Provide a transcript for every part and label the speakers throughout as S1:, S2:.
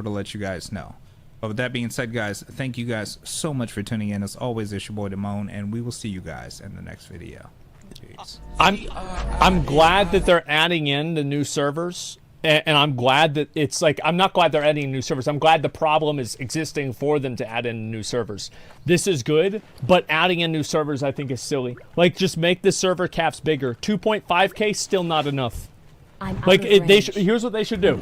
S1: to let you guys know. But with that being said, guys, thank you guys so much for tuning in. As always, it's your boy Damone, and we will see you guys in the next video. Jeez.
S2: I'm glad that they're adding in the new servers, and I'm glad that it's like, I'm not glad they're adding new servers. I'm glad the problem is existing for them to add in new servers. This is good, but adding in new servers I think is silly. Like, just make the server caps bigger. 2.5K still not enough. Like, here's what they should do.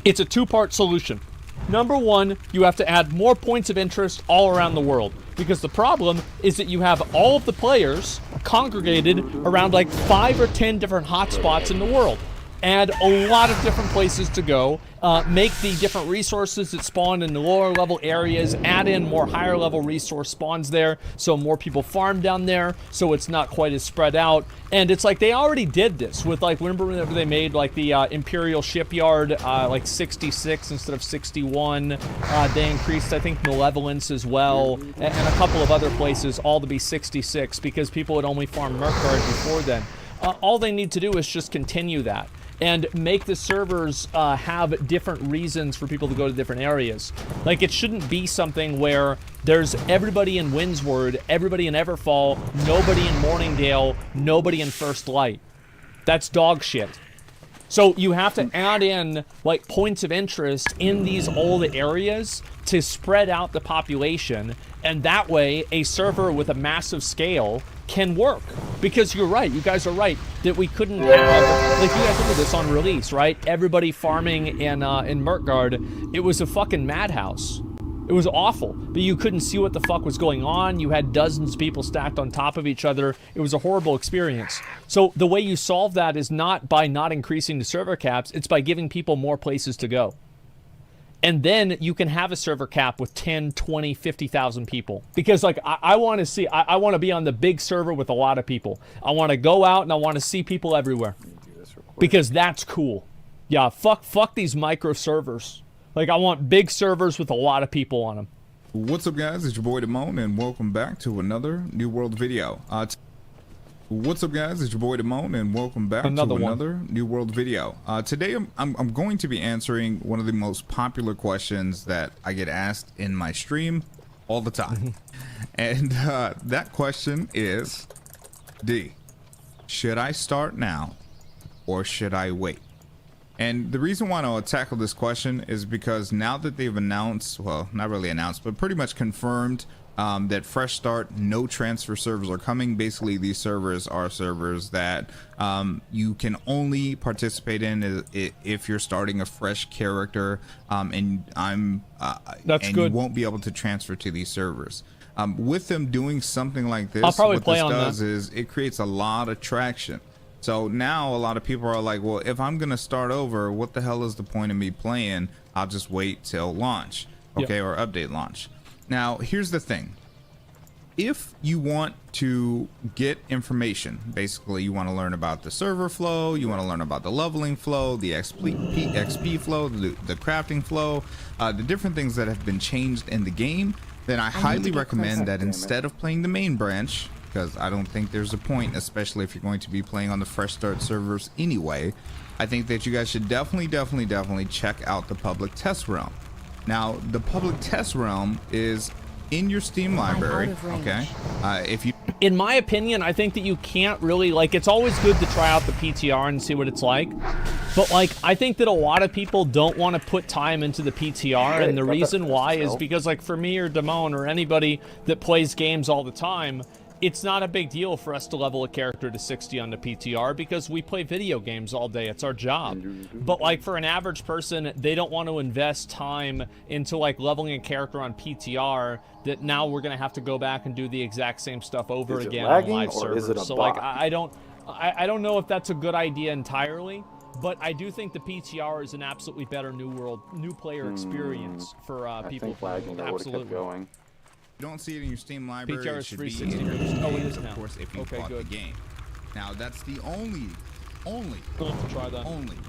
S2: It's a two-part solution. Number one, you have to add more points of interest all around the world, because the problem is that you have all of the players congregated around like 5 or 10 different hotspots in the world. Add a lot of different places to go, make the different resources that spawn in the lower level areas, add in more higher level resource spawns there, so more people farm down there, so it's not quite as spread out. And it's like, they already did this with, like, remember whenever they made like the Imperial Shipyard like 66 instead of 61, they increased, I think, Malevolence as well, and a couple of other places, all to be 66, because people had only farmed Merkguard before then. All they need to do is just continue that and make the servers have different reasons for people to go to different areas. Like, it shouldn't be something where there's everybody in Windsward, everybody in Everfall, nobody in Morningdale, nobody in First Light. That's dog shit. So you have to add in, like, points of interest in these old areas to spread out the population, and that way a server with a massive scale can work. Because you're right, you guys are right, that we couldn't have, like, you guys look at this on release, right? Everybody farming in Merkguard, it was a fucking madhouse. It was awful, but you couldn't see what the fuck was going on. You had dozens of people stacked on top of each other. It was a horrible experience. So the way you solve that is not by not increasing the server caps, it's by giving people more places to go. And then you can have a server cap with 10, 20, 50,000 people. Because, like, I want to see, I want to be on the big server with a lot of people. I want to go out and I want to see people everywhere. Because that's cool. Yeah, fuck these micro servers. Like, I want big servers with a lot of people on them.
S1: What's up, guys? It's your boy Damone, and welcome back to another New World video. What's up, guys? It's your boy Damone, and welcome back to another New World video. Today, I'm going to be answering one of the most popular questions that I get asked in my stream all the time. And that question is, D, should I start now or should I wait? And the reason why I'll tackle this question is because now that they've announced, well, not really announced, but pretty much confirmed that fresh start, no transfer servers are coming. Basically, these servers are servers that you can only participate in if you're starting a fresh character, and you won't be able to transfer to these servers. With them doing something like this, what this does is it creates a lot of traction. So now a lot of people are like, well, if I'm gonna start over, what the hell is the point of me playing? I'll just wait till launch, okay, or update launch. Now, here's the thing. If you want to get information, basically you want to learn about the server flow, you want to learn about the leveling flow, the XP flow, the crafting flow, the different things that have been changed in the game, then I highly recommend that instead of playing the main branch, because I don't think there's a point, especially if you're going to be playing on the fresh start servers anyway, I think that you guys should definitely check out the public test realm. Now, the public test realm is in your Steam library, okay? If you,
S2: in my opinion, I think that you can't really, like, it's always good to try out the PTR and see what it's like, but, like, I think that a lot of people don't want to put time into the PTR, and the reason why is because, like, for me or Damone or anybody that plays games all the time, it's not a big deal for us to level a character to 60 on the PTR because we play video games all day. It's our job. But, like, for an average person, they don't want to invest time into, like, leveling a character on PTR that now we're going to have to go back and do the exact same stuff over again on live servers. So, like, I don't know if that's a good idea entirely, but I do think the PTR is an absolutely better new player experience for people. Absolutely.
S1: You don't see it in your Steam library.
S2: PTR
S1: it
S2: is
S1: should
S2: 360
S1: be in your
S2: it is
S1: of
S2: now.
S1: course, if you bought the game. Now, that's the only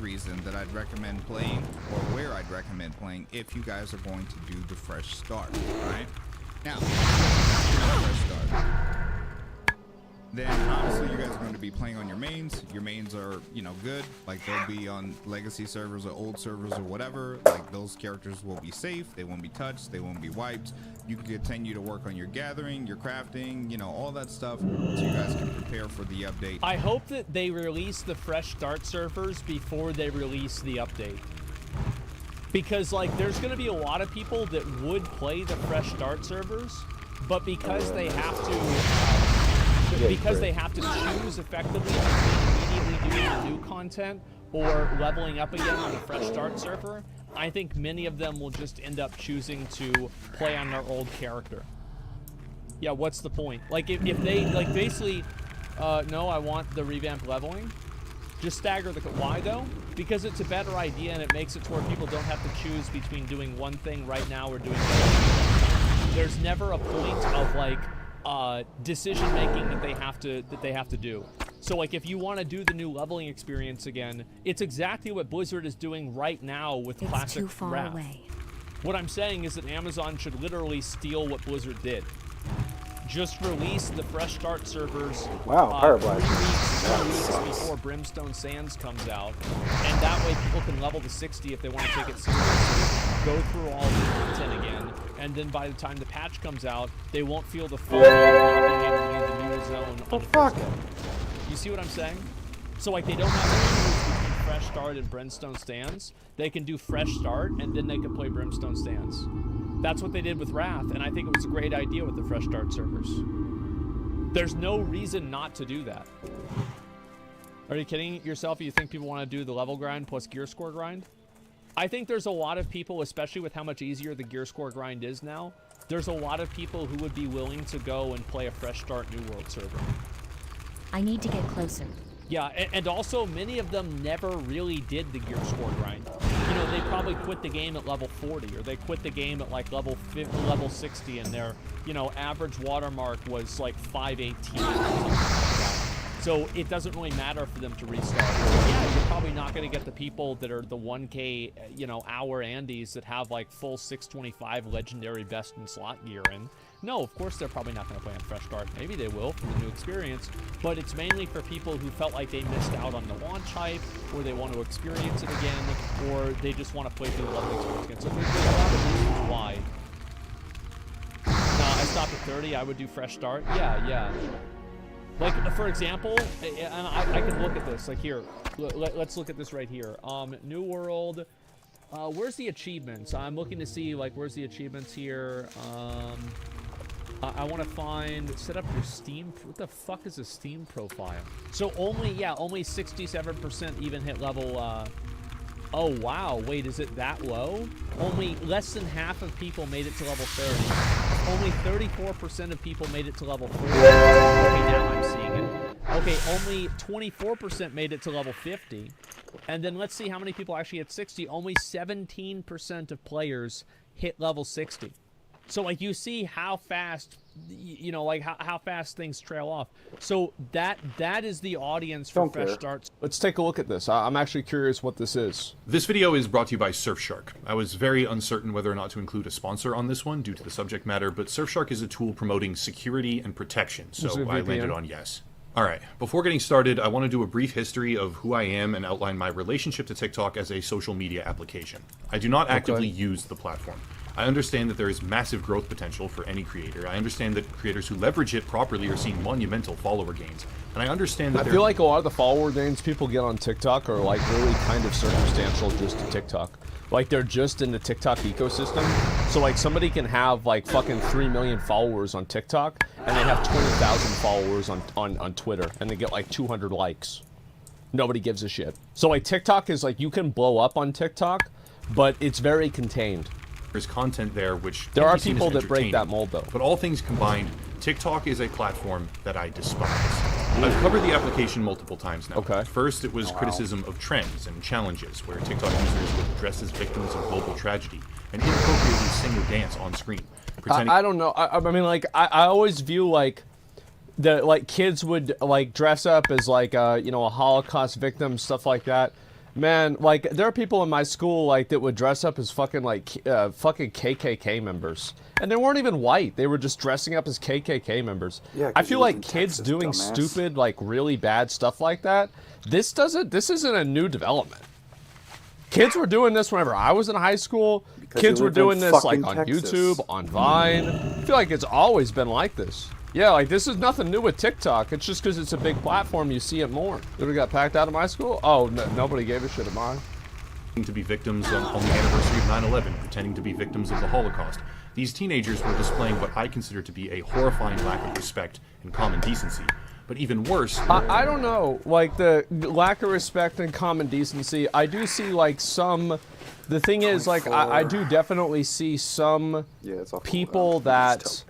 S1: reason that I'd recommend playing, or where I'd recommend playing, if you guys are going to do the fresh start. All right. Now, fresh start. then honestly you guys are going to be playing on your mains. Your mains are, you know, good. Like they'll be on legacy servers or old servers or whatever. Like those characters will be safe. They won't be touched. They won't be wiped. You can continue to work on your gathering, your crafting, you know, all that stuff, so you guys can prepare for the update.
S2: I hope that they release the fresh start servers before they release the update. Because, like, there's going to be a lot of people that would play the fresh start servers, but because they have to, they have to choose effectively between immediately doing the new content or leveling up again on the fresh start server, I think many of them will just end up choosing to play on their old character. Yeah, what's the point? Like, if they, like, basically, no, I want the revamped leveling. Just stagger the... Why, though? Because it's a better idea, and it makes it to where people don't have to choose between doing one thing right now or doing another. There's never a point of, like, decision-making that they have to do. So, like, if you want to do the new leveling experience again, it's exactly what Blizzard is doing right now with Classic Wrath. What I'm saying is that Amazon should literally steal what Blizzard did. Just release the fresh start servers 3 weeks before Brimstone Sands comes out, and that way people can level to 60 if they want to take it seriously, go through all the content again, and then by the time the patch comes out, they won't feel the full of not being able to use the new zone on the first day. You see what I'm saying? So, like, they don't have to choose between fresh start and Brimstone Sands. They can do fresh start, and then they can play Brimstone Sands. That's what they did with Wrath, and I think it was a great idea with the fresh start servers. There's no reason not to do that. Are you kidding yourself? You think people want to do the level grind plus gear score grind? I think there's a lot of people, especially with how much easier the gear score grind is now, there's a lot of people who would be willing to go and play a fresh start New World server.
S3: I need to get closer.
S2: Yeah, and also many of them never really did the gear score grind. You know, they probably quit the game at level 40, or they quit the game at like level 50, level 60, and their, you know, average watermark was like 518 or something like that. So it doesn't really matter for them to restart. Yeah, you're probably not going to get the people that are the 1K, you know, hour Andes that have like full 625 legendary best in slot gear in. No, of course they're probably not going to play on Fresh Start. Maybe they will for the new experience, but it's mainly for people who felt like they missed out on the launch hype, or they want to experience it again, or they just want to play through the level experience again. So there's a lot of reasons why. I stopped at 30. I would do Fresh Start. Yeah. Like, for example, and I can look at this. Like, here, let's look at this right here. New World. Where's the achievements? I'm looking to see, like, where's the achievements here? I want to find, set up your Steam. What the fuck is a Steam profile? So only 67% even hit level, oh wow, wait, is it that low? Only less than half of people made it to level 30. Only 34% of people made it to level 40. Okay, now I'm seeing it. Okay, only 24% made it to level 50. And then let's see how many people actually hit 60. Only 17% of players hit level 60. So, like, you see how fast, you know, like, how fast things trail off. So that is the audience for Fresh Starts.
S4: Let's take a look at this. I'm actually curious what this is.
S5: This video is brought to you by Surfshark. I was very uncertain whether or not to include a sponsor on this one due to the subject matter, but Surfshark is a tool promoting security and protection, so I landed on yes. Alright, before getting started, I want to do a brief history of who I am and outline my relationship to TikTok as a social media application. I do not actively use the platform. I understand that there is massive growth potential for any creator. I understand that creators who leverage it properly are seeing monumental follower gains. And I understand that
S4: I feel like a lot of the follower gains people get on TikTok are like really kind of circumstantial just to TikTok. Like, they're just in the TikTok ecosystem. So, like, somebody can have, like, fucking 3 million followers on TikTok, and they have 20,000 followers on Twitter, and they get, like, 200 likes. Nobody gives a shit. So, like, TikTok is, like, you can blow up on TikTok, but it's very contained.
S5: There's content there which
S4: there are people that break that mold, though.
S5: But all things combined, TikTok is a platform that I despise. I've covered the application multiple times now.
S4: Okay.
S5: First, it was criticism of trends and challenges, where TikTok users would dress as victims of global tragedy and inappropriately sing or dance on screen.
S4: I don't know. I mean, like, I always view, like, the, like, kids would, like, dress up as, like, you know, a Holocaust victim, stuff like that. Man, like, there are people in my school, like, that would dress up as fucking, like, fucking KKK members. And they weren't even white. They were just dressing up as KKK members. Yeah, I feel like kids doing stupid, like, really bad stuff like that, this isn't a new development. Kids were doing this whenever I was in high school. Kids were doing this, like, on YouTube, on Vine. I feel like it's always been like this. Yeah, like, this is nothing new with TikTok. It's just because it's a big platform, you see it more. Did it got packed out of my school? Oh, no, nobody gave a shit at mine.
S5: To be victims on the anniversary of 9/11, pretending to be victims of the Holocaust. These teenagers were displaying what I consider to be a horrifying lack of respect and common decency. But even worse...
S4: I don't know. Like, the lack of respect and common decency, I do see, like, some... The thing is, like, I do definitely see some people that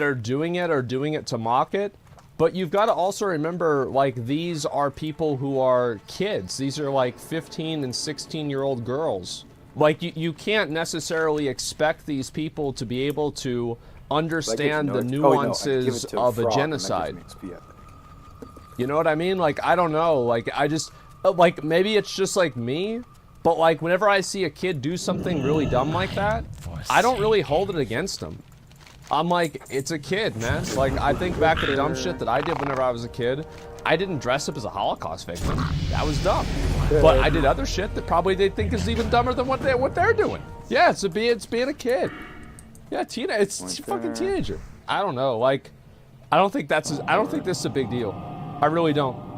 S4: are doing it to mock it. But you've got to also remember, like, these are people who are kids. These are, like, 15 and 16-year-old girls. Like, you can't necessarily expect these people to be able to understand the nuances of a genocide. You know what I mean? Like, I don't know. Like, I just... Like, maybe it's just, like, me... But, like, whenever I see a kid do something really dumb like that, I don't really hold it against them. I'm like, it's a kid, man. Like, I think back to the dumb shit that I did whenever I was a kid. I didn't dress up as a Holocaust victim. That was dumb. But I did other shit that probably they think is even dumber than what they're doing. Yeah, it's being a kid. Yeah, it's a fucking teenager. I don't know. Like, I don't think this is a big deal. I really don't.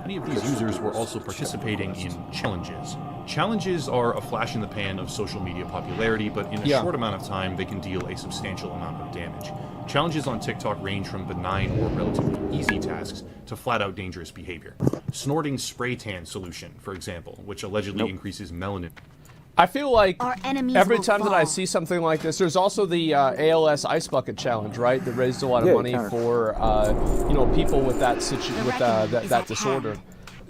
S5: Many of these users were also participating in challenges. Challenges are a flash in the pan of social media popularity, but in a short amount of time, they can deal a substantial amount of damage. Challenges on TikTok range from benign or relatively easy tasks to flat-out dangerous behavior. Snorting spray tan solution, for example, which allegedly increases melanin.
S4: I feel like every time that I see something like this, there's also the ALS Ice Bucket Challenge, right? That raised a lot of money for, you know, people with that that disorder.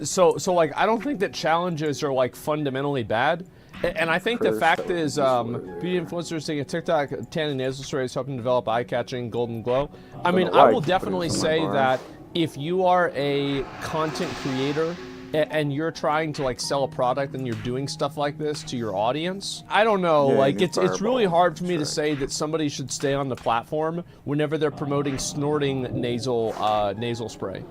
S4: So like, I don't think that challenges are, like, fundamentally bad. And I think the fact is, beauty influencers taking a TikTok tanning nasal sprays helping develop eye-catching golden glow. I mean, I will definitely say that if you are a content creator and you're trying to, like, sell a product and you're doing stuff like this to your audience, I don't know, like, it's really hard for me to say that somebody should stay on the platform whenever they're promoting snorting nasal spray.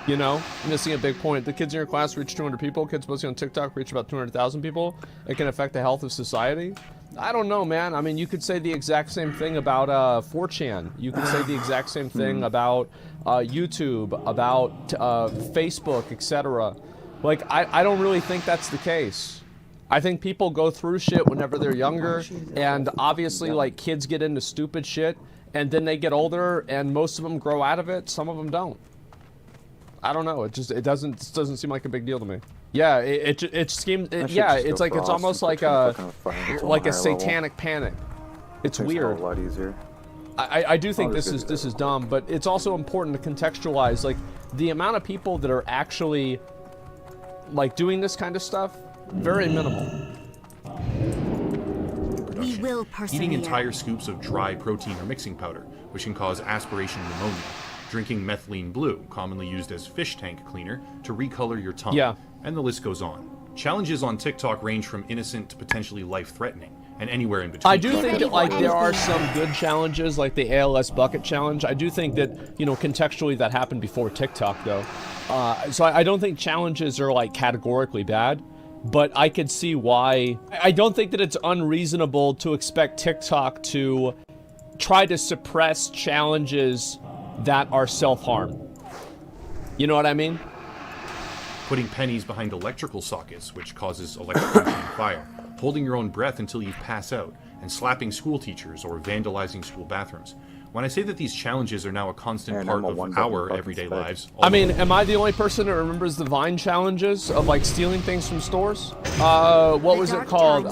S4: You know, missing a big point. The kids in your class reach 200 people. Kids posting on TikTok reach about 200,000 people. It can affect the health of society. I don't know, man. I mean, you could say the exact same thing about 4chan. You could say the exact same thing about YouTube, about Facebook, etc. Like, I don't really think that's the case. I think people go through shit whenever they're younger, and obviously, like, kids get into stupid shit, and then they get older, and most of them grow out of it. Some of them don't. I don't know. It doesn't seem like a big deal to me. Yeah, it seems. Yeah, it's like it's almost like a satanic panic. It's weird. A lot easier. I do think this is dumb, but it's also important to contextualize, like, the amount of people that are actually, like, doing this kind of stuff. Very minimal.
S3: We will persevere.
S5: Eating entire scoops of dry protein or mixing powder, which can cause aspiration pneumonia. Drinking methylene blue, commonly used as fish tank cleaner, to recolor your tongue. Yeah. And the list goes on. Challenges on TikTok range from innocent to potentially life-threatening, and anywhere in between.
S4: I do think that, like, there are some good challenges, like the ALS Bucket Challenge. I do think that, you know, contextually that happened before TikTok, though. So I don't think challenges are, like, categorically bad, but I could see why. I don't think that it's unreasonable to expect TikTok to try to suppress challenges that are self-harm. You know what I mean?
S5: Putting pennies behind electrical sockets, which causes electrocution and fire. Holding your own breath until you pass out. And slapping school teachers or vandalizing school bathrooms. When I say that these challenges are now a constant part of our everyday lives...
S4: I mean, am I the only person that remembers the Vine challenges of, like, stealing things from stores? What was it called?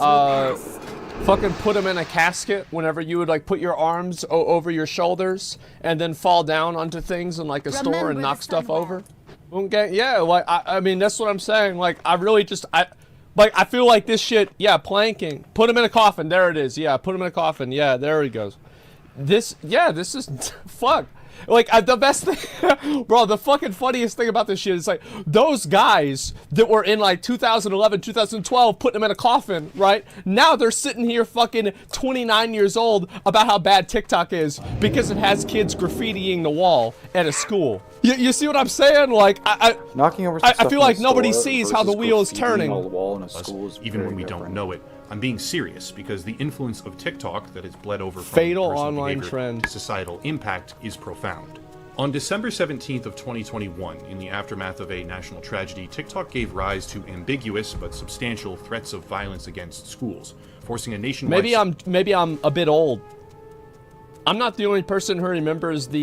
S4: Fucking put them in a casket whenever you would, like, put your arms over your shoulders and then fall down onto things in, like, a store and knock stuff over. Okay, yeah, like, I mean, that's what I'm saying. Like, I really just, I feel like this shit, yeah, planking. Put him in a coffin, there it is. Yeah, put him in a coffin. Yeah, there he goes. This is, fuck. Like, the best thing, bro, the fucking funniest thing about this shit is, like, those guys that were in, like, 2011, 2012, putting them in a coffin, right? Now they're sitting here fucking 29 years old about how bad TikTok is because it has kids graffitiing the wall at a school. You see what I'm saying? Like,
S6: knocking over
S4: I feel like nobody sees how the wheel is turning.
S6: On the wall in a school is
S5: even when we
S6: different.
S5: don't know it. I'm being serious because the influence of TikTok that has bled over from
S4: Fatal
S5: personal
S4: online
S5: behavior
S4: trend.
S5: to societal impact is profound. On December 17th of 2021, in the aftermath of a national tragedy, TikTok gave rise to ambiguous but substantial threats of violence against schools, forcing a nationwide...
S4: Maybe I'm a bit old. I'm not the only person who remembers the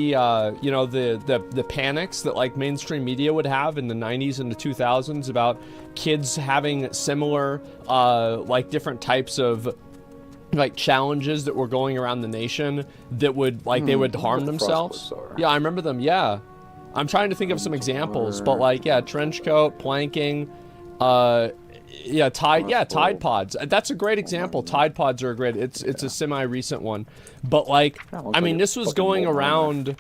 S4: you know, the panics that like mainstream media would have in the 90s and the 2000s about kids having similar like different types of like challenges that were going around the nation that would like they would harm themselves. Yeah, I remember them. Yeah, I'm trying to think of some examples, but like yeah, trench coat, planking, yeah, Tide Pods. That's a great example. Tide Pods are a great. It's a semi-recent one, but like I mean, this was going around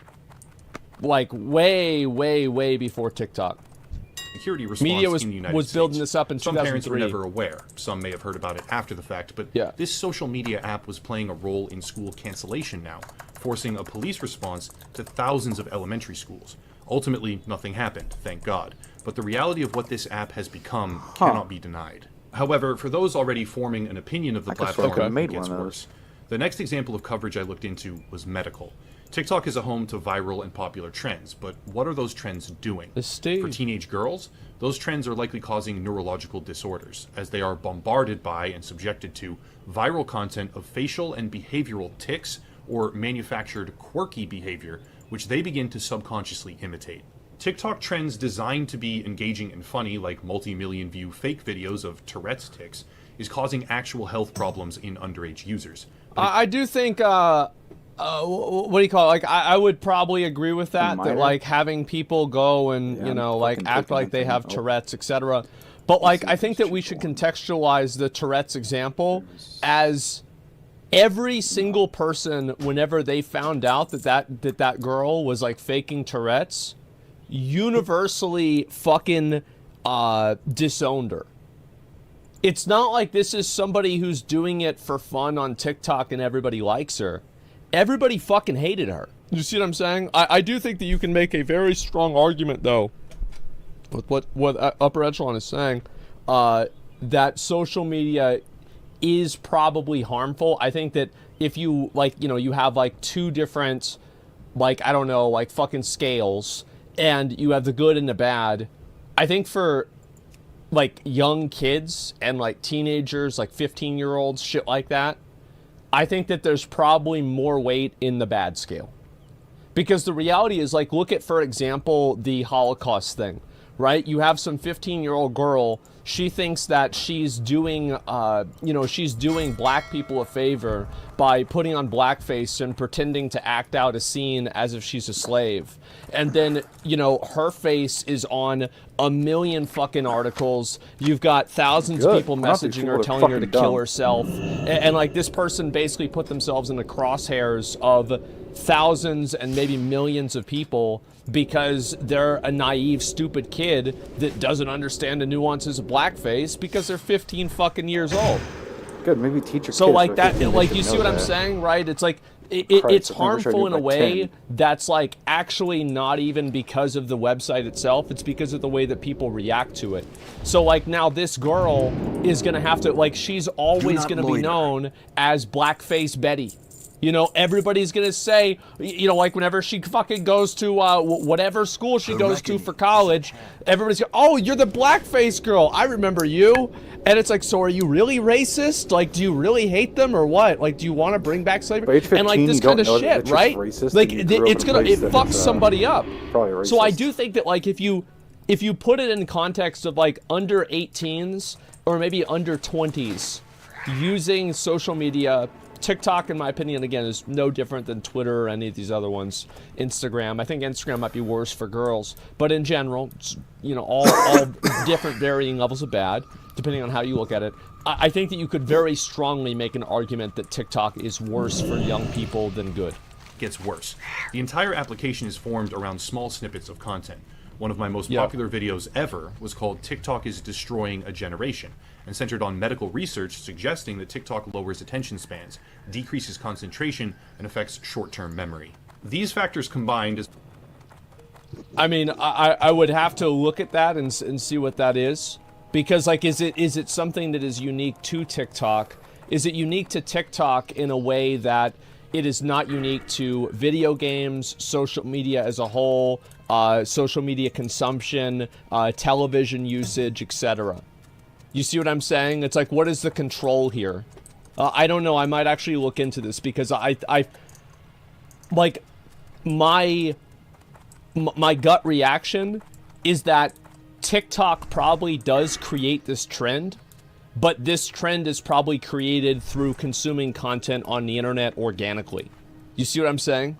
S4: like way before TikTok.
S5: Security response
S4: Media
S5: in the United
S4: was
S5: States.
S4: building this up in
S5: Some
S4: 2003.
S5: parents were never aware. Some may have heard about it after the fact, but
S4: Yeah.
S5: this social media app was playing a role in school cancellation now, forcing a police response to thousands of elementary schools. Ultimately, nothing happened, thank God. But the reality of what this app has become cannot be denied. However, for those already forming an opinion of the platform, it gets worse. The next example of coverage I looked into was medical. TikTok is a home to viral and popular trends, but what are those trends doing? For teenage girls, those trends are likely causing neurological disorders, as they are bombarded by and subjected to viral content of facial and behavioral tics or manufactured quirky behavior, which they begin to subconsciously imitate. TikTok trends designed to be engaging and funny, like multi-million view fake videos of Tourette's tics, is causing actual health problems in underage users.
S4: I do think what do you call it? Like, I would probably agree with that, that, like, having people go and, you know, like, act like they have Tourette's, etc. But, like, I think that we should contextualize the Tourette's example as every single person, whenever they found out that girl was, like, faking Tourette's, universally fucking disowned her. It's not like this is somebody who's doing it for fun on TikTok and everybody likes her. Everybody fucking hated her. You see what I'm saying? I do think that you can make a very strong argument, though, with what Upper Echelon is saying, that social media is probably harmful. I think that if you, like, you know, you have, like, two different, like, I don't know, like, fucking scales, and you have the good and the bad, I think for, like, young kids and, like, teenagers, like, 15-year-olds, shit like that, I think that there's probably more weight in the bad scale. Because the reality is, like, look at, for example, the Holocaust thing, right? You have some 15-year-old girl, she thinks that she's doing, you know, she's doing black people a favor by putting on blackface and pretending to act out a scene as if she's a slave. And then, you know, her face is on a million fucking articles. You've got thousands of people messaging her, telling her to kill herself. And like, this person basically put themselves in the crosshairs of thousands and maybe millions of people because they're a naive, stupid kid that doesn't understand the nuances of blackface because they're 15 fucking years old.
S6: Good, maybe teach your
S4: so
S6: kids
S4: like that, like, you
S6: know
S4: see what I'm
S6: that.
S4: saying, right? It's like, it's harmful in a way that's like actually not even because of the website itself, it's because of the way that people react to it. So like, now this girl is gonna have to, like, she's always gonna be known as Blackface Betty. You know, everybody's gonna say, you know, like, whenever she fucking goes to whatever school she goes to for college, everybody's going, oh, you're the blackface girl, I remember you. And it's like, so are you really racist? Like, do you really hate them or what? Like, do you want to bring back slavery?
S6: 15,
S4: and like, this kind of shit, right? Like, it's gonna, it fucks somebody up. So I do think that, like, if you put it in context of, like, under 18s or maybe under 20s using social media, TikTok, in my opinion, again, is no different than Twitter or any of these other ones. Instagram. I think Instagram might be worse for girls. But in general, you know, all different varying levels of bad, depending on how you look at it. I think that you could very strongly make an argument that TikTok is worse for young people than good.
S5: gets worse. The entire application is formed around small snippets of content. One of my most popular videos ever was called TikTok is Destroying a Generation, and centered on medical research suggesting that TikTok lowers attention spans, decreases concentration, and affects short-term memory. These factors combined is...
S2: I mean, I would have to look at that and see what that is. Because, like, is it something that is unique to TikTok? Is it unique to TikTok in a way that it is not unique to video games, social media as a whole, social media consumption, television usage, etc.? You see what I'm saying? It's like, what is the control here? I don't know. I might actually look into this because I like, my gut reaction is that TikTok probably does create this trend, but this trend is probably created through consuming content on the internet organically. You see what I'm saying?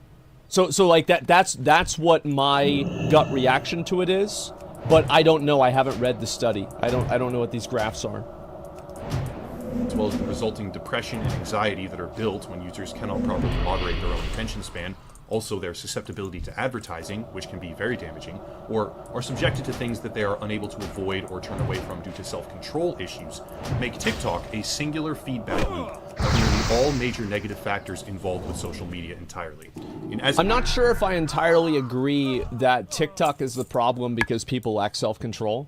S2: So like that's what my gut reaction to it is, but I don't know. I haven't read the study. I don't know what these graphs are.
S5: As well as the resulting depression and anxiety that are built when users cannot properly moderate their own attention span. Also, their susceptibility to advertising, which can be very damaging, or are subjected to things that they are unable to avoid or turn away from due to self-control issues, make TikTok a singular feedback loop of nearly all major negative factors involved with social media entirely. I'm
S2: not sure if I entirely agree that TikTok is the problem because people lack self-control.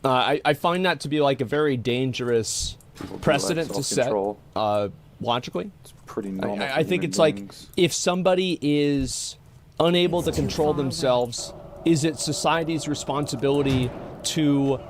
S2: I find that to be like a very dangerous precedent to set, logically.
S6: Pretty normal.
S2: I think it's like, if somebody is unable to control themselves, is it society's responsibility to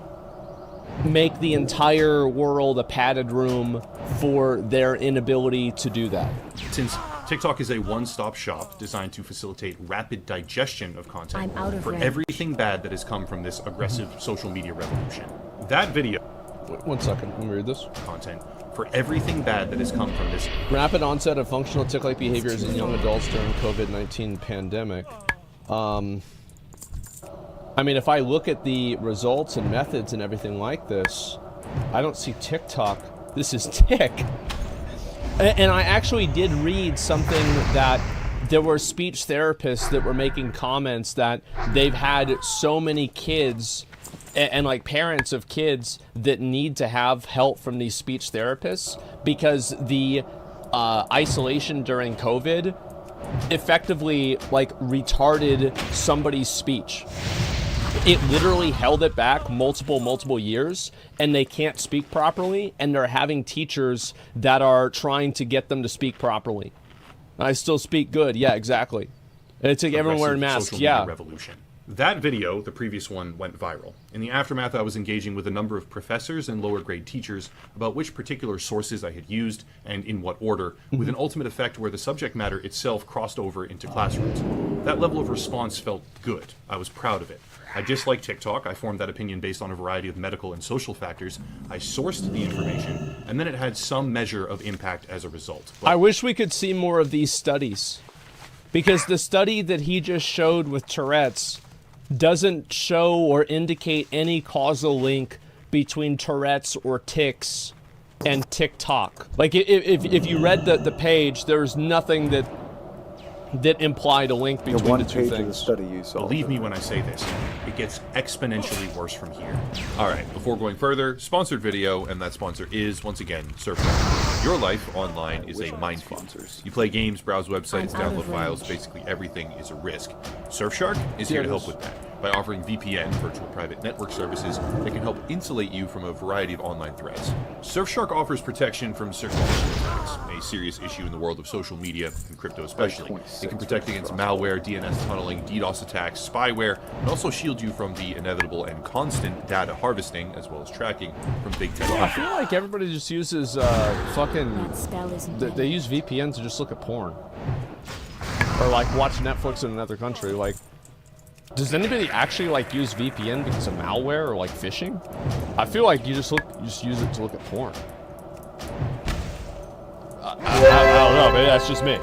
S2: make the entire world a padded room for their inability to do that?
S5: Since TikTok is a one-stop shop designed to facilitate rapid digestion of content for everything bad that has come from this aggressive social media revolution. That video...
S4: Wait, 1 second, let me read this.
S5: Content for everything bad that has come from this
S4: rapid onset of functional tick-like behaviors in young adults during COVID-19 pandemic. I mean, if I look at the results and methods and everything like this, I don't see TikTok. This is tick. And I actually did read something that there were speech therapists that were making comments that they've had so many kids and like parents of kids that need to have help from these speech therapists because the isolation during COVID effectively like retarded somebody's speech. It literally held it back multiple years, and they can't speak properly, and they're having teachers that are trying to get them to speak properly. I still speak good, yeah, exactly. And it's like everyone wearing masks, yeah.
S5: Revolution. That video, the previous one, went viral. In the aftermath, I was engaging with a number of professors and lower grade teachers about which particular sources I had used and in what order, with an ultimate effect where the subject matter itself crossed over into classrooms. That level of response felt good. I was proud of it. I dislike TikTok. I formed that opinion based on a variety of medical and social factors. I sourced the information, and then it had some measure of impact as a result.
S2: I wish we could see more of these studies, because the study that he just showed with Tourette's doesn't show or indicate any causal link between Tourette's or tics and TikTok. Like, if you read the page, there's nothing that implied a link between the two things.
S6: Of the study you saw.
S5: Believe me when I say this, it gets exponentially worse from here. Alright, before going further, sponsored video, and that sponsor is, once again, Surfshark. Your life online is a minefield. You play games, browse websites, download files, basically everything is a risk. Surfshark is here to help with that by offering VPN, virtual private network services, that can help insulate you from a variety of online threats. Surfshark offers protection from circumvention attacks, a serious issue in the world of social media, and crypto especially. It can protect against malware, DNS tunneling, DDoS attacks, spyware, and also shield you from the inevitable and constant data harvesting, as well as tracking, from big tech.
S2: I feel like everybody just uses they use VPN to just look at porn. Or like watch Netflix in another country. Like, does anybody actually like use VPN because of malware or like phishing? I feel like you just use it to look at porn. I don't know, maybe that's just me.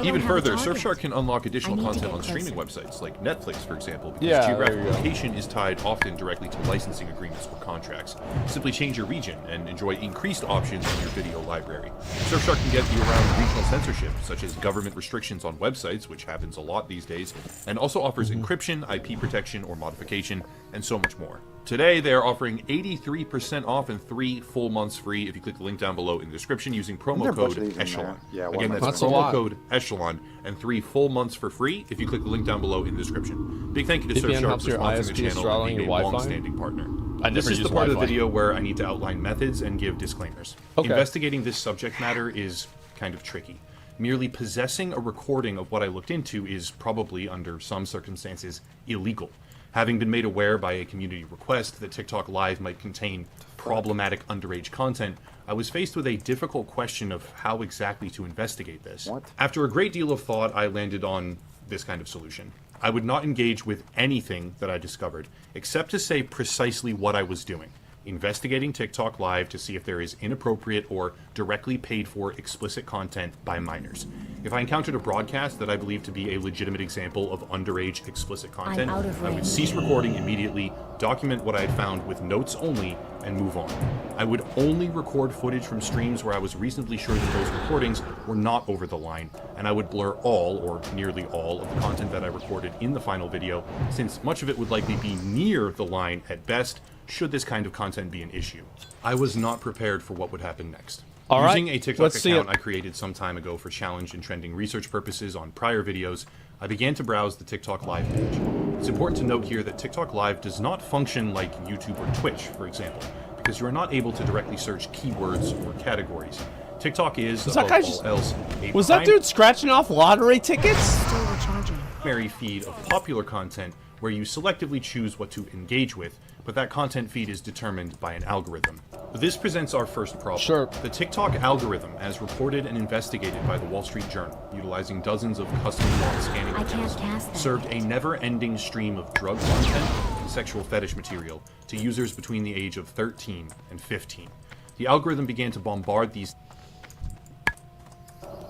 S5: Even
S3: don't have a
S5: further,
S3: target.
S5: Surfshark can unlock additional
S3: I need to
S5: content
S3: get
S5: on streaming
S3: closer.
S5: websites, like Netflix, for example, because
S4: Yeah,
S5: geographic
S4: there you go.
S5: location is tied often directly to licensing agreements or contracts. Simply change your region and enjoy increased options in your video library. Surfshark can get you around regional censorship, such as government restrictions on websites, which happens a lot these days, and also offers encryption, IP protection, or modification, and so much more. Today, they are offering 83% off and 3 full months free if you click the link down below in the description using
S6: there
S5: promo
S6: a bunch
S5: code
S6: of these in there?
S5: Echelon.
S6: Yeah, well,
S5: Again, that's
S4: that's a
S5: promo
S4: lot.
S5: code Echelon and 3 full months for free if you click the link down below in the description. Big thank you to
S4: VPN
S5: Surfshark
S4: helps
S5: for
S4: your
S5: sponsoring the
S4: ISP
S5: channel
S4: straddling
S5: and being
S4: your
S5: a
S4: Wi-Fi?
S5: long-standing partner.
S4: I
S5: This
S4: never
S5: is the
S4: use
S5: part of the
S4: Wi-Fi.
S5: video where I need to outline methods and give disclaimers.
S4: Okay.
S5: Investigating this subject matter is kind of tricky. Merely possessing a recording of what I looked into is probably, under some circumstances, illegal. Having been made aware by a community request that TikTok Live might contain problematic underage content, I was faced with a difficult question of how exactly to investigate this.
S6: What?
S5: After a great deal of thought, I landed on this kind of solution. I would not engage with anything that I discovered, except to say precisely what I was doing. Investigating TikTok Live to see if there is inappropriate or directly paid for explicit content by minors. If I encountered a broadcast that I believed to be a legitimate example of underage explicit content,
S3: out of
S5: I would
S3: range.
S5: cease recording immediately, document what I had found with notes only, and move on. I would only record footage from streams where I was reasonably sure that those recordings were not over the line, and I would blur all, or nearly all, of the content that I recorded in the final video, since much of it would likely be near the line at best, should this kind of content be an issue. I was not prepared for what would happen next.
S2: All right,
S5: Using a TikTok
S2: let's see
S5: account
S2: it.
S5: I created some time ago for challenge and trending research purposes on prior videos, I began to browse the TikTok Live page. It's important to note here that TikTok Live does not function like YouTube or Twitch, for example, because you are not able to directly search keywords or categories. TikTok is,
S2: that
S5: above
S2: guy
S5: all
S2: just-
S5: else, a
S2: Was that dude scratching off lottery tickets?
S3: Still recharging.
S5: primary feed of popular content where you selectively choose what to engage with, but that content feed is determined by an algorithm. This presents our first problem.
S4: Sure.
S5: The TikTok algorithm, as reported and investigated by the Wall Street Journal, utilizing dozens of custom log scanning
S3: I can't
S5: attempts,
S3: cast that.
S5: served a never-ending stream of drug content and sexual fetish material to users between the age of 13 and 15. The algorithm began to bombard these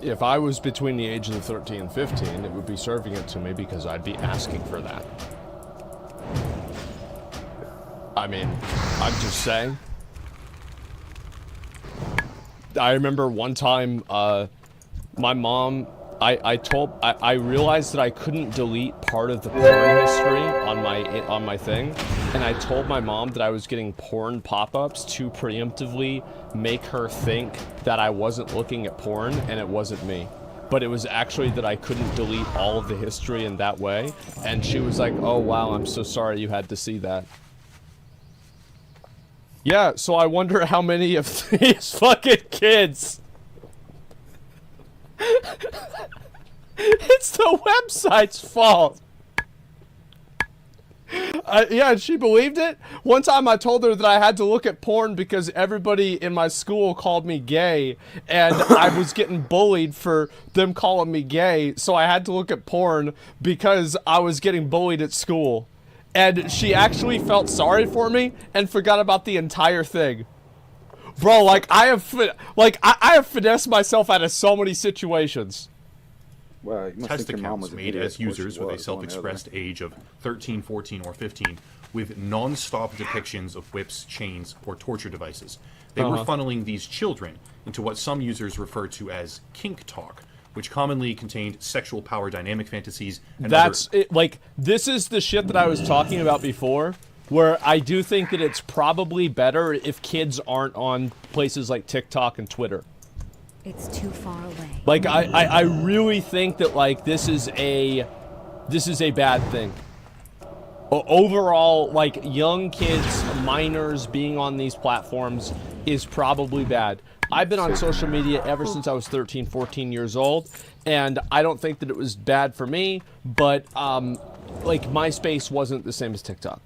S4: If I was between the ages of 13 and 15, it would be serving it to me because I'd be asking for that. I mean, I'm just saying. I remember one time, my mom, I realized that I couldn't delete part of the porn history on my thing, and I told my mom that I was getting porn pop-ups to preemptively make her think that I wasn't looking at porn and it wasn't me. But it was actually that I couldn't delete all of the history in that way, and she was like, "Oh wow, I'm so sorry you had to see that." Yeah, so I wonder how many of these fucking kids. It's the website's fault. Yeah, and she believed it. One time I told her that I had to look at porn because everybody in my school called me gay, and I was getting bullied for them calling me gay, so I had to look at porn because I was getting bullied at school. And she actually felt sorry for me and forgot about the entire thing. Bro, like I have finessed myself out of so many situations.
S6: Well, you must
S5: test
S6: think your mom
S5: accounts
S6: was an
S5: made
S6: idiot
S5: as
S6: before she
S5: users with a
S6: was, one or the other.
S5: self-expressed age of 13, 14, or 15 with non-stop depictions of whips, chains, or torture devices. They were funneling these children into what some users refer to as kink talk, which commonly contained sexual power dynamic fantasies and
S2: That's
S5: other...
S2: it. Like, this is the shit that I was talking about before, where I do think that it's probably better if kids aren't on places like TikTok and Twitter.
S3: It's too far away.
S2: Like, I really think that, like, this is a bad thing. Overall, like, young kids, minors being on these platforms is probably bad. I've been on social media ever since I was 13, 14 years old, and I don't think that it was bad for me, but, like, MySpace wasn't the same as TikTok.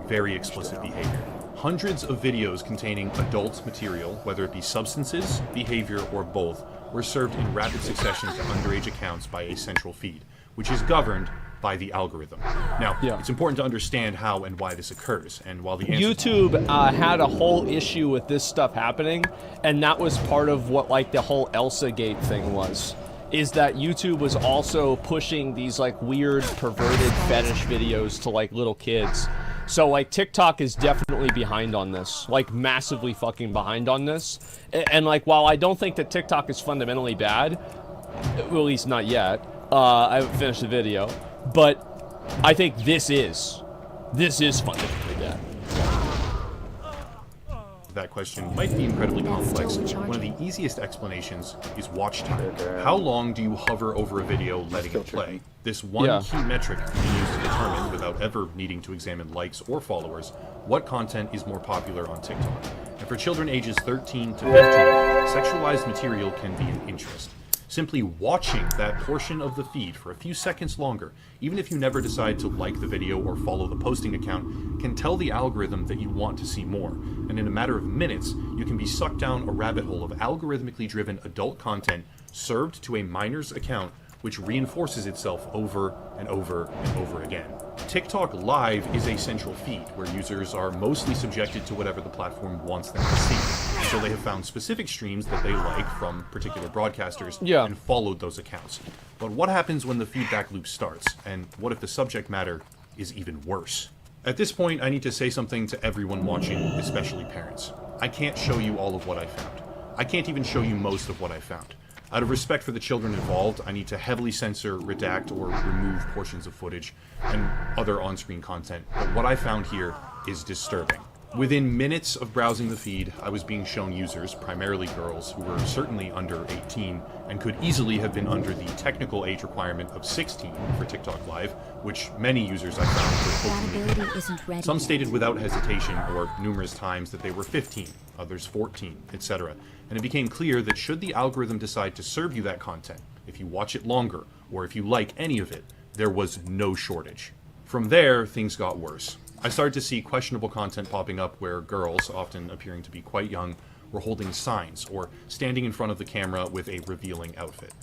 S5: very explicit behavior. Hundreds of videos containing adult material, whether it be substances, behavior, or both, were served in rapid succession to underage accounts by a central feed, which is governed by the algorithm. Now, it's important to understand how and why this occurs, and while the
S2: YouTube had a whole issue with this stuff happening, and that was part of what like the whole Elsa Gate thing was, is that YouTube was also pushing these like weird perverted fetish videos to like little kids. So like TikTok is definitely behind on this, like massively fucking behind on this. And like while I don't think that TikTok is fundamentally bad, well, at least not yet, I haven't finished the video, but I think this is fundamentally bad.
S5: That question might be incredibly complex. One of the easiest explanations is watch time. How long do you hover over a video letting it play? This one key metric can be used to determine, without ever needing to examine likes or followers, what content is more popular on TikTok. And for children ages 13 to 15, sexualized material can be an interest. Simply watching that portion of the feed for a few seconds longer, even if you never decide to like the video or follow the posting account, can tell the algorithm that you want to see more. And in a matter of minutes, you can be sucked down a rabbit hole of algorithmically driven adult content served to a minor's account, which reinforces itself over and over and over again. TikTok Live is a central feed where users are mostly subjected to whatever the platform wants them to see. And so they have found specific streams that they like from particular broadcasters and followed those accounts. But what happens when the feedback loop starts? And what if the subject matter is even worse? At this point, I need to say something to everyone watching, especially parents. I can't show you all of what I found. I can't even show you most of what I found. Out of respect for the children involved, I need to heavily censor, redact, or remove portions of footage and other on-screen content, but what I found here is disturbing. Within minutes of browsing the feed, I was being shown users, primarily girls, who were certainly under 18 and could easily have been under the technical age requirement of 16 for TikTok Live, which many users I found would hopefully meet. Some stated without hesitation or numerous times that they were 15, others 14, etc. And it became clear that should the algorithm decide to serve you that content, if you watch it longer, or if you like any of it, there was no shortage. From there, things got worse. I started to see questionable content popping up where girls, often appearing to be quite young, were holding signs or standing in front of the camera with a revealing outfit.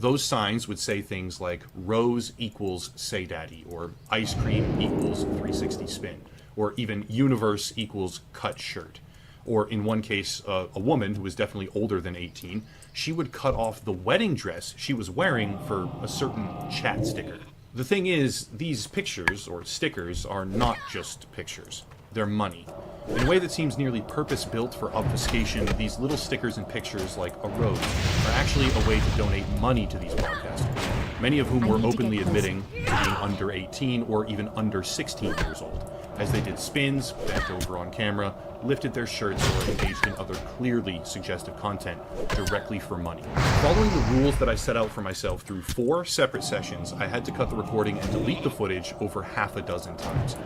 S5: Those signs would say things like rose equals say daddy, or ice cream equals 360 spin, or even universe equals cut shirt. Or in one case, a woman who was definitely older than 18, she would cut off the wedding dress she was wearing for a certain chat sticker. The thing is, these pictures, or stickers, are not just pictures. They're money. In a way that seems nearly purpose-built for obfuscation, these little stickers and pictures, like a rose, are actually a way to donate money to these broadcasters, many of whom were openly admitting to being under 18 or even under 16 years old, as they did spins, bent over on camera, lifted their shirts, or engaged in other clearly suggestive content directly for money. Following the rules that I set out for myself through 4 separate sessions, I had to cut the recording and delete the footage over half a dozen times.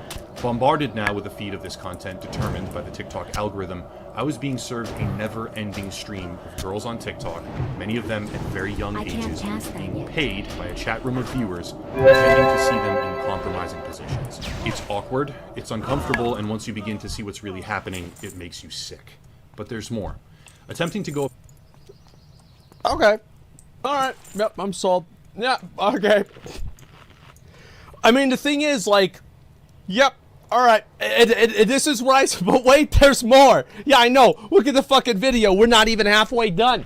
S5: Bombarded now with a feed of this content determined by the TikTok algorithm, I was being served a never-ending stream of girls on TikTok, many of them at very young ages, being paid by a chat room of viewers, pretending to see them in compromising positions. It's awkward, it's uncomfortable, and once you begin to see what's really happening, it makes you sick. But there's more. Attempting to go...
S2: Okay. Alright. Yep, I'm sold. Yeah, okay. I mean, the thing is, like... Yep. Alright. This is what I... But wait, there's more. Yeah, I know. Look at the fucking video. We're not even halfway done.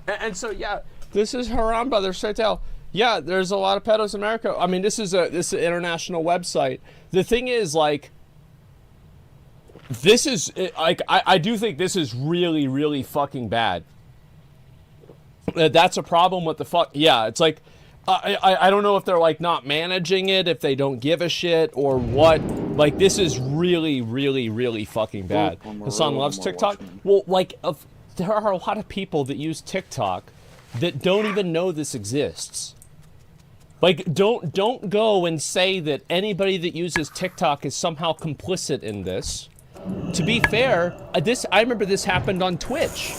S2: And so, yeah. This is Haram Brothers straight to hell. Yeah, there's a lot of pedos in America. I mean, this is an international website. The thing is, like... This is, like, I do think this is really, really fucking bad. That's a problem with the fuck, yeah, it's like, I don't know if they're, like, not managing it, if they don't give a shit, or what. Like, this is really, really, really fucking bad. Hassan loves TikTok. Well, like, there are a lot of people that use TikTok that don't even know this exists. Like, don't go and say that anybody that uses TikTok is somehow complicit in this. To be fair, I remember this happened on Twitch.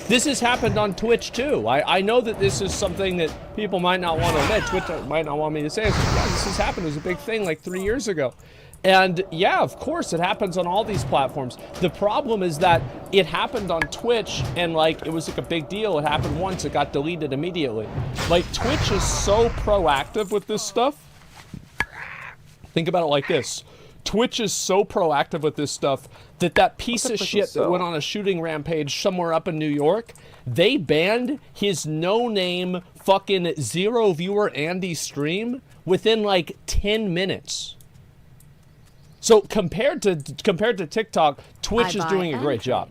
S2: This has happened on Twitch too. I know that this is something that people might not want to admit. Twitch might not want me to say it. Yeah, this has happened. It was a big thing like 3 years ago. And yeah, of course, it happens on all these platforms. The problem is that it happened on Twitch and like, it was like a big deal. It happened once, it got deleted immediately. Like Twitch is so proactive with this stuff Think about it like this. Twitch is so proactive with this stuff that piece of shit that went on a shooting rampage somewhere up in New York, they banned his no-name fucking 0 viewer Andy stream within like 10 minutes. So compared to TikTok, Twitch is doing a great job.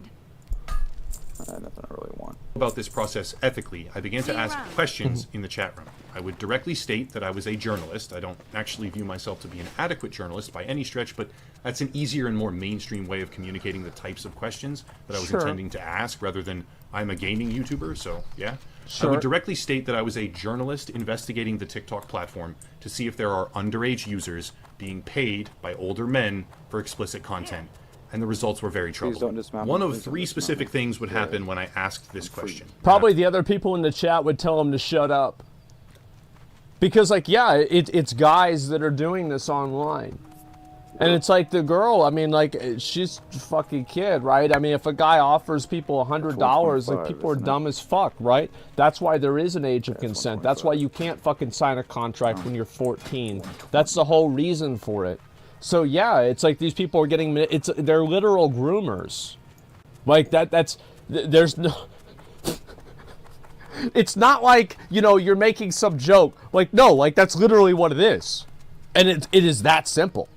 S6: Nothing I really want.
S5: About this process ethically, I began to ask questions in the chat room. I would directly state that I was a journalist. I don't actually view myself to be an adequate journalist by any stretch, but that's an easier and more mainstream way of communicating the types of questions that I was intending to ask, rather than I'm a gaming YouTuber, so yeah. I would directly state that I was a journalist investigating the TikTok platform to see if there are underage users being paid by older men for explicit content. And the results were very troubling. One of 3 specific things would happen when I asked this question.
S2: Probably the other people in the chat would tell him to shut up. Because, like, yeah, it's guys that are doing this online. And it's like the girl, I mean, like, she's a fucking kid, right? I mean, if a guy offers people $100, like, people are dumb as fuck, right? That's why there is an age of consent. That's why you can't fucking sign a contract when you're 14. That's the whole reason for it. So yeah, it's like these people are getting, they're literal groomers. Like there's no, it's not like, you know, you're making some joke. Like, no, like that's literally what it is. And it is that simple.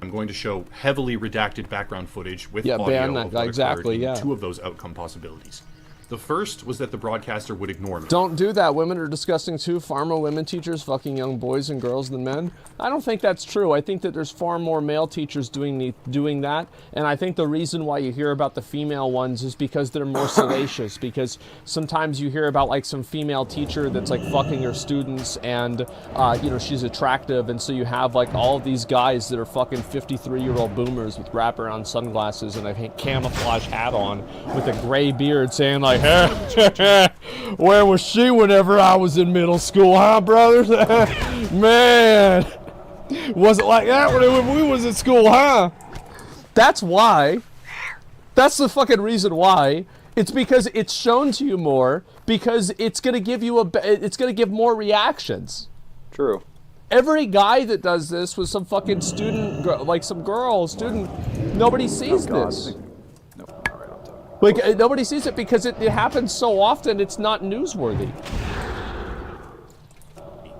S5: I'm going to show heavily redacted background footage with audio of what occurred in 2 of those outcome possibilities. The first was that the broadcaster would ignore me.
S2: Don't do that. Women are disgusting too. Far more women teachers fucking young boys and girls than men. I don't think that's true. I think that there's far more male teachers doing that. And I think the reason why you hear about the female ones is because they're more salacious. Because sometimes you hear about like some female teacher that's like fucking her students and, you know, she's attractive. And so you have like all of these guys that are fucking 53-year-old boomers with wraparound sunglasses and a camouflage hat on with a gray beard saying like, where was she whenever I was in middle school, huh, brothers? Man, was it like that when we was in school, huh? That's why. That's the fucking reason why. It's because it's shown to you more, because it's gonna give you it's gonna give more reactions.
S6: True.
S2: Every guy that does this with some fucking student, like some girl, student, nobody sees this. Like, nobody sees it because it happens so often, it's not newsworthy.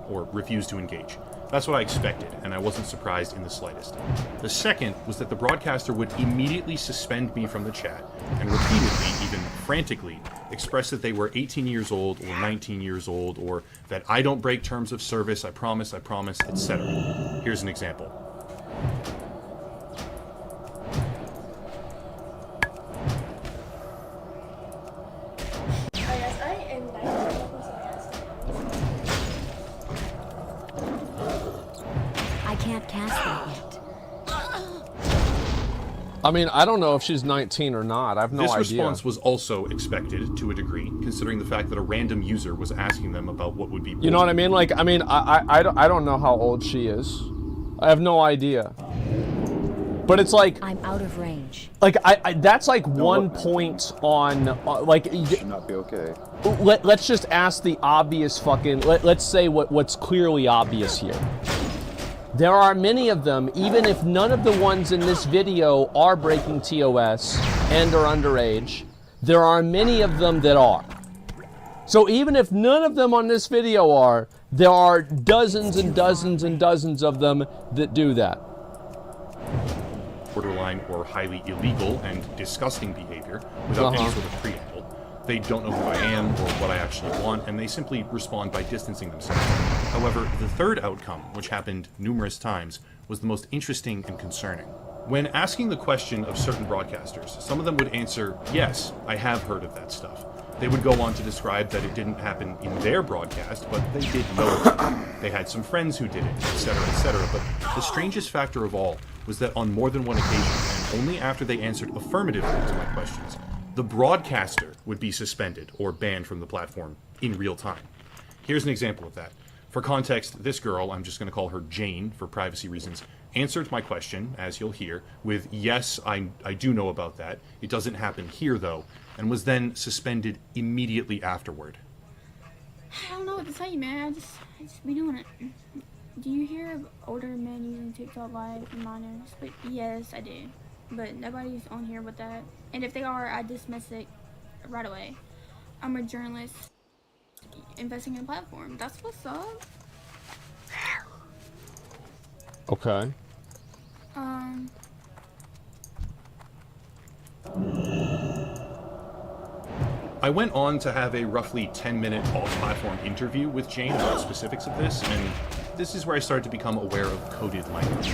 S5: Or refuse to engage. That's what I expected, and I wasn't surprised in the slightest. The second was that the broadcaster would immediately suspend me from the chat, and repeatedly, even frantically, express that they were 18 years old, or 19 years old, or that I don't break terms of service, I promise, etc. Here's an example.
S3: I can't cast that yet.
S2: I mean, I don't know if she's 19 or not. I have no idea.
S5: This response was also expected to a degree, considering the fact that a random user was asking them about what would be.
S2: You know what I mean? Like, I mean, I don't know how old she is. I have no idea. But it's like
S3: I'm out of range.
S2: Like that's like one point on like.
S6: Should not be okay.
S2: Let's just ask the obvious fucking. Let's say what's clearly obvious here. There are many of them, even if none of the ones in this video are breaking TOS and are underage, there are many of them that are. So even if none of them on this video are, there are dozens and dozens and dozens of them that do that.
S5: Borderline or highly illegal and disgusting behavior without any sort of preamble. They don't know who I am or what I actually want, and they simply respond by distancing themselves. However, the third outcome, which happened numerous times, was the most interesting and concerning. When asking the question of certain broadcasters, some of them would answer, yes, I have heard of that stuff. They would go on to describe that it didn't happen in their broadcast, but they did know it. They had some friends who did it, etc., etc. But the strangest factor of all was that on more than one occasion, and only after they answered affirmatively to my questions, the broadcaster would be suspended or banned from the platform in real time. Here's an example of that. For context, this girl, I'm just going to call her Jane for privacy reasons, answered my question, as you'll hear, with, yes, I do know about that. It doesn't happen here, though, and was then suspended immediately afterward.
S7: I don't know what to tell you, man. I just be doing it. Do you hear of older men using TikTok live and minors? But yes, I do. But nobody's on here with that. And if they are, I dismiss it right away. I'm a journalist investing in a platform. That's what's up.
S4: Okay.
S5: I went on to have a roughly 10-minute off-platform interview with Jane about specifics of this, and this is where I started to become aware of coded language.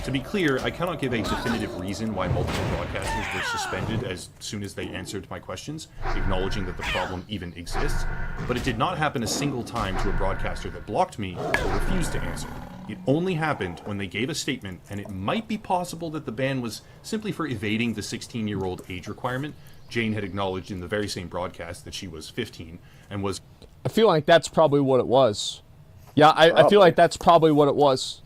S5: To be clear, I cannot give a definitive reason why multiple broadcasters were suspended as soon as they answered my questions, acknowledging that the problem even exists, but it did not happen a single time to a broadcaster that blocked me or refused to answer. It only happened when they gave a statement, and it might be possible that the ban was simply for evading the 16-year-old age requirement. Jane had acknowledged in the very same broadcast that she was 15 and was...
S4: I feel like that's probably what it was. Yeah, I feel like that's probably what it was.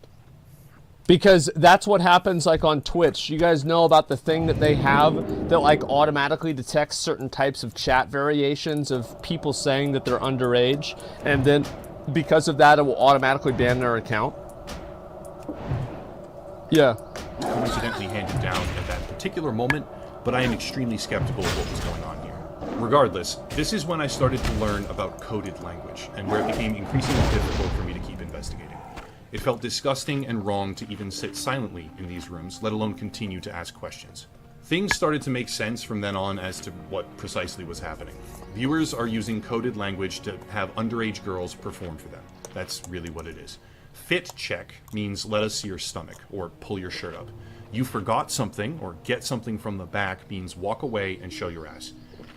S4: Because that's what happens like on Twitch. You guys know about the thing that they have that like automatically detects certain types of chat variations of people saying that they're underage, and then because of that it will automatically ban their account? Yeah.
S5: Coincidentally handed down at that particular moment, but I am extremely skeptical of what was going on here. Regardless, this is when I started to learn about coded language, and where it became increasingly difficult for me to keep investigating. It felt disgusting and wrong to even sit silently in these rooms, let alone continue to ask questions. Things started to make sense from then on as to what precisely was happening. Viewers are using coded language to have underage girls perform for them. That's really what it is. Fit check means let us see your stomach, or pull your shirt up. You forgot something, or get something from the back means walk away and show your ass.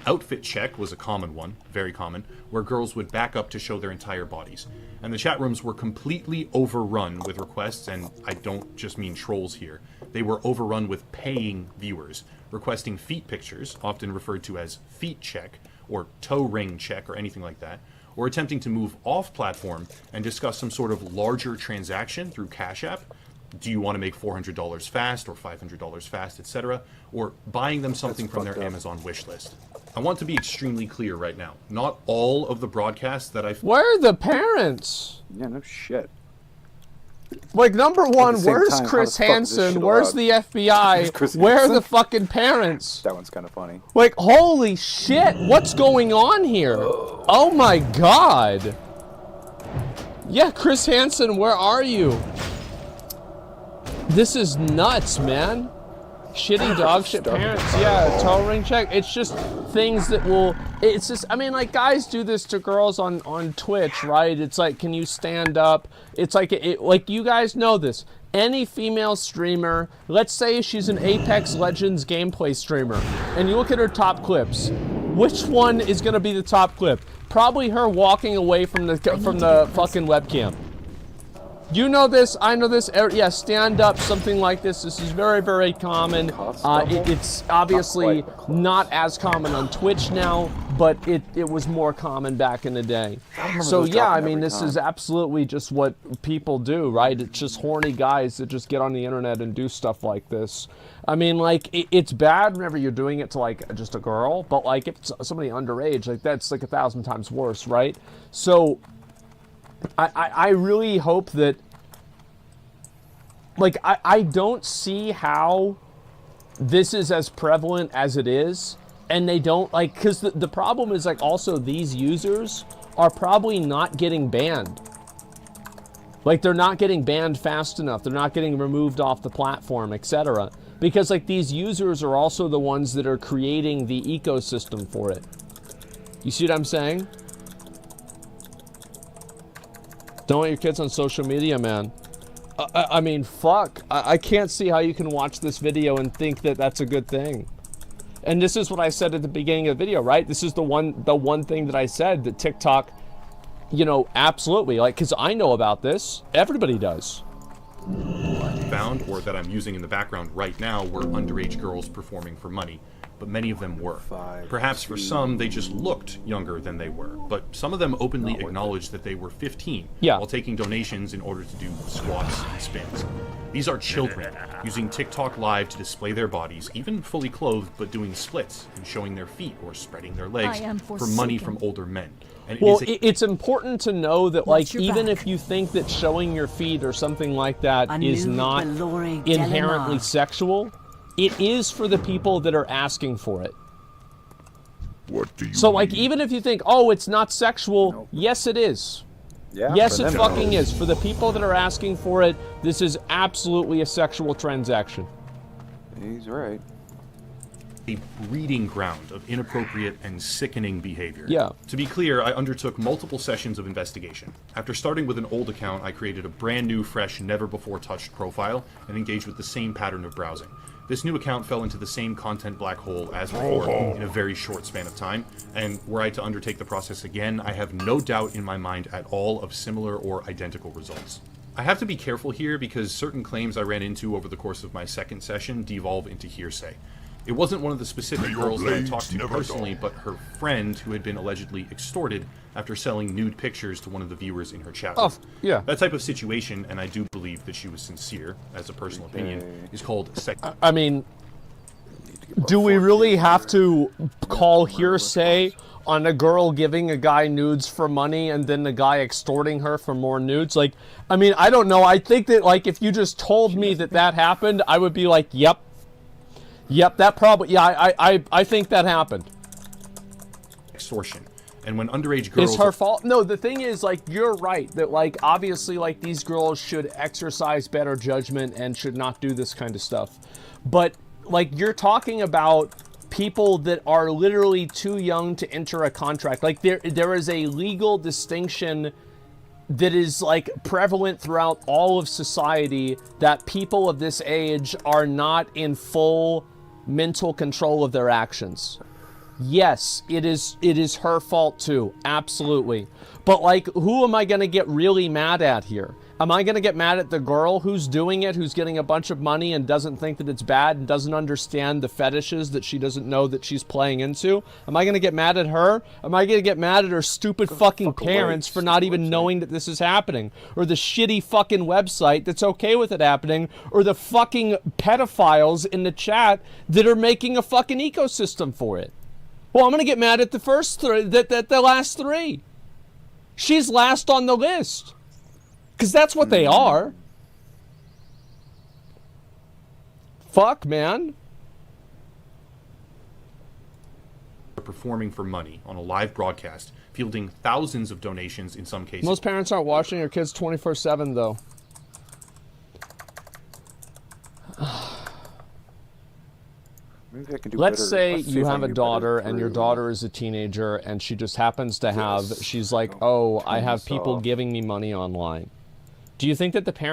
S5: Outfit check was a common one, very common, where girls would back up to show their entire bodies. And the chat rooms were completely overrun with requests, and I don't just mean trolls here. They were overrun with paying viewers, requesting feet pictures, often referred to as feet check, or toe ring check, or anything like that, or attempting to move off platform and discuss some sort of larger transaction through Cash App. Do you want to make $400 fast or $500 fast, etc., or buying them something from their Amazon wish list. I want to be extremely clear right now. Not all of the broadcasts that I've...
S4: Where are the parents?
S6: Yeah, no shit.
S4: Like, number one, where's Chris Hansen? Where's the FBI? Where are the fucking parents?
S6: That one's kind of funny.
S4: Like, holy shit, what's going on here? Oh my god. Yeah, Chris Hansen, where are you? This is nuts, man. Shitty dog shit parents. Yeah, toe ring check. It's just things that will... It's just... I mean, like, guys do this to girls on Twitch, right? It's like, can you stand up? It's like... like, you guys know this. Any female streamer, let's say she's an Apex Legends gameplay streamer, and you look at her top clips. Which one is going to be the top clip? Probably her walking away from the fucking webcam. You know this, I know this, yeah, stand up, something like this. This is very, very common. It's obviously not as common on Twitch now, but it was more common back in the day. So yeah, I mean, this is absolutely just what people do, right? It's just horny guys that just get on the internet and do stuff like this. I mean, like, it's bad whenever you're doing it to, like, just a girl, but, like, if it's somebody underage, like, that's, like, 1,000 times worse, right? So... I really hope that, like, I don't see how this is as prevalent as it is, and they don't, like, because the problem is, like, also these users are probably not getting banned. Like, they're not getting banned fast enough, they're not getting removed off the platform, etc. Because, like, these users are also the ones that are creating the ecosystem for it. You see what I'm saying? Don't want your kids on social media, man. I mean, fuck. I can't see how you can watch this video and think that that's a good thing. And this is what I said at the beginning of the video, right? This is the one thing that I said, that TikTok, you know, absolutely. Like, because I know about this. Everybody does.
S5: Found, or that I'm using in the background right now, were underage girls performing for money. but many of them were. Perhaps for some, they just looked younger than they were, but some of them openly acknowledged that they were 15 while taking donations in order to do squats and spins. These are children using TikTok Live to display their bodies, even fully clothed, but doing splits and showing their feet or spreading their legs for money from older men. And
S4: well, it's important to know that, like, even if you think that showing your feet or something like that is not inherently sexual, it is for the people that are asking for it.
S8: What do you
S4: So, like, even if you think, oh, it's not sexual, yes, it is.
S6: Yeah,
S4: yes, it fucking is. For the people that are asking for it, this is absolutely a sexual transaction.
S6: He's right.
S5: A breeding ground of inappropriate and sickening behavior.
S4: Yeah.
S5: To be clear, I undertook multiple sessions of investigation. After starting with an old account, I created a brand new, fresh, never-before-touched profile and engaged with the same pattern of browsing. This new account fell into the same content black hole as before in a very short span of time, and were I to undertake the process again, I have no doubt in my mind at all of similar or identical results. I have to be careful here because certain claims I ran into over the course of my second session devolve into hearsay. It wasn't one of the specific girls that I talked to personally, but her friend who had been allegedly extorted after selling nude pictures to one of the viewers in her chat.
S4: Oh, yeah.
S5: That type of situation, and I do believe that she was sincere, as a personal opinion, is called sex.
S4: I mean, do we really have to call hearsay on a girl giving a guy nudes for money and then the guy extorting her for more nudes? Like, I mean, I don't know. I think that, like, if you just told me that that happened, I would be like, yep. Yep, that probably, yeah, I think that happened.
S5: Extortion. And when underage girls...
S4: It's her fault? No, the thing is, like, you're right. That, like, obviously, like, these girls should exercise better judgment and should not do this kind of stuff. But, like, you're talking about people that are literally too young to enter a contract. Like, there is a legal distinction that is, like, prevalent throughout all of society, that people of this age are not in full mental control of their actions. Yes, it is her fault too, absolutely. But, like, who am I going to get really mad at here? Am I going to get mad at the girl who's doing it, who's getting a bunch of money and doesn't think that it's bad and doesn't understand the fetishes that she doesn't know that she's playing into? Am I going to get mad at her? Am I going to get mad at her stupid fucking parents for not even knowing that this is happening? Or the shitty fucking website that's okay with it happening? Or the fucking pedophiles in the chat that are making a fucking ecosystem for it? Well, I'm going to get mad at the first three, the last three. She's last on the list. Because that's what they are. Fuck, man.
S5: Performing for money on a live broadcast, fielding thousands of donations in some cases.
S4: Most parents aren't watching their kids 24/7, though. Let's say you have a daughter and your daughter is a teenager and she just happens to have, she's like, oh, I have people giving me money online. Do you think that the parents